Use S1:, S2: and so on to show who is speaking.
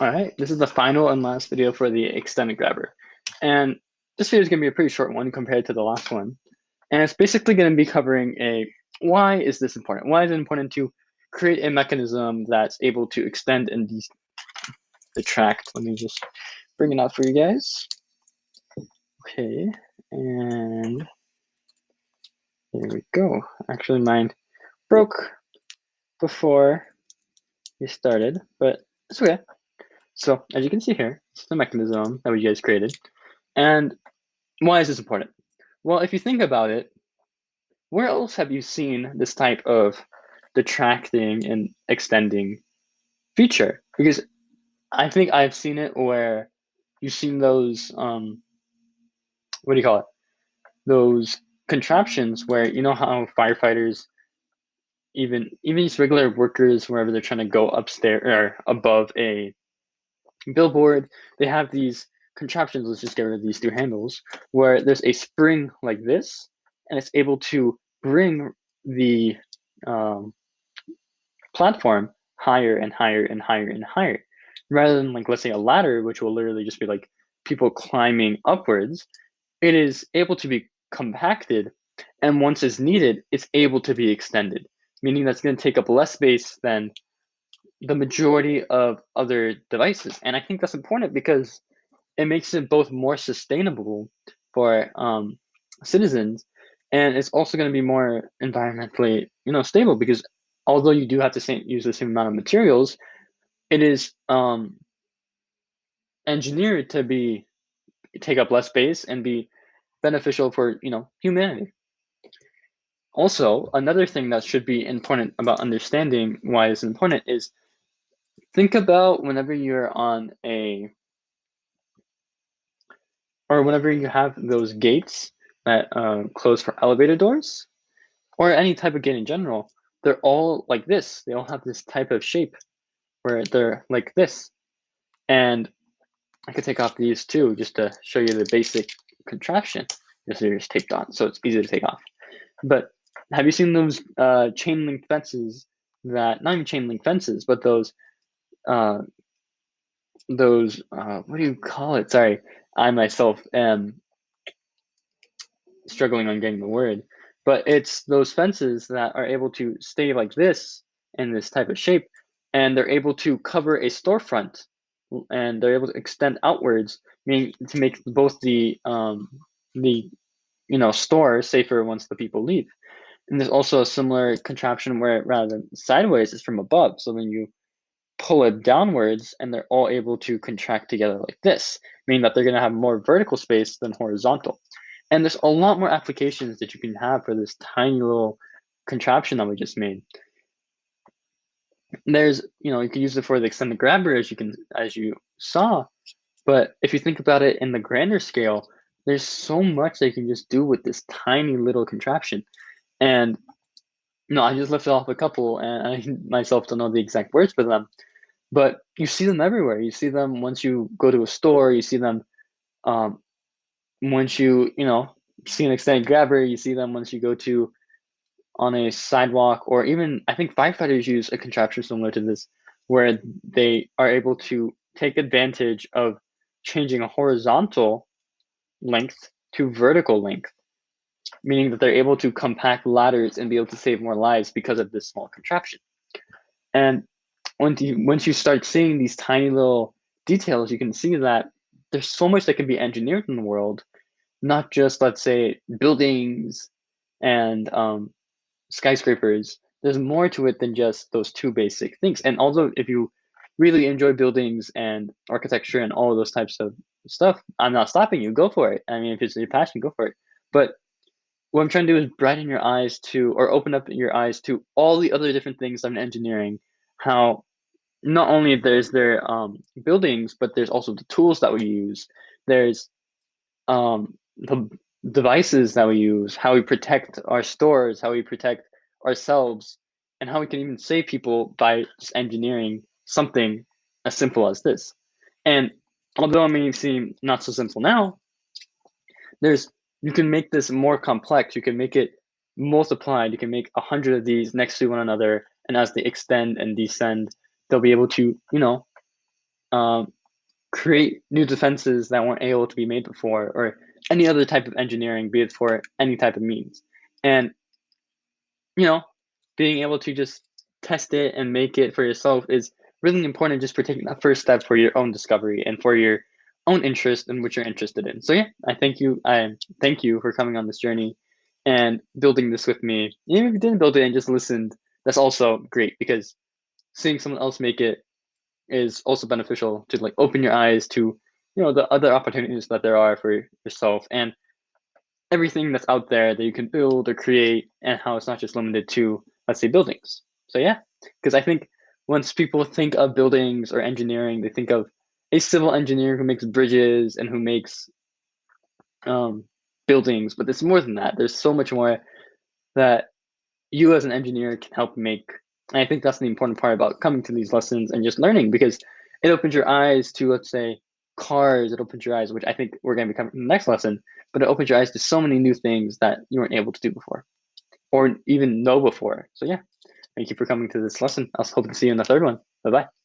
S1: All right, this is the final and last video for the extended grabber. And this video is going to be a pretty short one compared to the last one. And it's basically going to be covering why is this important? Why is it important to create a mechanism that's able to extend and detract? Let me just bring it out for you guys. Okay, and here we go. Actually, mine broke before we started, but it's okay. So as you can see here, it's the mechanism that we guys created. And why is this important? Well, if you think about it, where else have you seen this type of detracting and extending feature? Because I think I've seen it where you've seen those, what do you call it? Those contraptions where, you know how firefighters, even just regular workers, wherever they're trying to go upstairs or above a billboard, they have these contraptions. Let's just get rid of these two handles, where there's a spring like this, and it's able to bring the um, platform higher and higher and higher and higher, rather than, like, let's say a ladder, which will literally just be like people climbing upwards. It is able to be compacted, and once it's needed, it's able to be extended, meaning that's going to take up less space than the majority of other devices. And I think that's important because it makes it both more sustainable for citizens, and it's also going to be more environmentally, stable, because although you do have to use the same amount of materials, it is engineered to be take up less space and be beneficial for humanity. Also, another thing that should be important about understanding why it's important is, think about whenever you're on a or whenever you have those gates that close for elevator doors, or any type of gate in general, they're all like this. They all have this type of shape where they're like this. And I could take off these too, just to show you the basic contraption. This is just taped on, so it's easy to take off. But have you seen those chain link fences that, not even chain link fences, but uh, what do you call it? Sorry, I myself am struggling on getting the word, but it's those fences that are able to stay like this in this type of shape, and they're able to cover a storefront, and they're able to extend outwards, meaning to make both the store safer once the people leave. And there's also a similar contraption where, rather than sideways, it's from above. So when you pull it downwards, and they're all able to contract together like this, meaning that they're going to have more vertical space than horizontal. And there's a lot more applications that you can have for this tiny little contraption that we just made. There's, you can use it for the extended grabber, as you saw. But if you think about it in the grander scale, there's so much they can just do with this tiny little contraption. And I just lifted off a couple, and I myself don't know the exact words for them, but you see them everywhere. You see them once you go to a store. You see them um, once you see an extended grabber. You see them once you go to on a sidewalk, or even I think firefighters use a contraption similar to this, where they are able to take advantage of changing a horizontal length to vertical length, meaning that they're able to compact ladders and be able to save more lives because of this small contraption. And once you start seeing these tiny little details, you can see that there's so much that can be engineered in the world, not just, let's say, buildings and skyscrapers. There's more to it than just those two basic things. And although if you really enjoy buildings and architecture and all of those types of stuff, I'm not stopping you. Go for it. I mean, if it's your passion, go for it. But what I'm trying to do is brighten your eyes to, or open up your eyes to, all the other different things in engineering. How not only there's their buildings, but there's also the tools that we use. There's the devices that we use, how we protect our stores, how we protect ourselves, and how we can even save people by just engineering something as simple as this. And although it may seem not so simple now, there's you can make this more complex. You can make it multiplied. You can make 100 of these next to one another, and as they extend and descend, they'll be able to, create new defenses that weren't able to be made before, or any other type of engineering, be it for any type of means. And you know, being able to just test it and make it for yourself is really important just for taking that first step for your own discovery and for your own interest in what you're interested in. So yeah, I thank you for coming on this journey and building this with me. Even if you didn't build it and just listened, that's also great because seeing someone else make it is also beneficial to like open your eyes to, the other opportunities that there are for yourself and everything that's out there that you can build or create, and how it's not just limited to, let's say, buildings. So yeah, because I think once people think of buildings or engineering, they think of a civil engineer who makes bridges and who makes um, buildings, but it's more than that. There's so much more that you as an engineer can help make. And I think that's the important part about coming to these lessons and just learning, because it opens your eyes to, let's say, cars. It opens your eyes, which I think we're going to be covering in the next lesson, but it opens your eyes to so many new things that you weren't able to do before or even know before. So yeah, thank you for coming to this lesson. I'll hope to see you in the third one. Bye bye.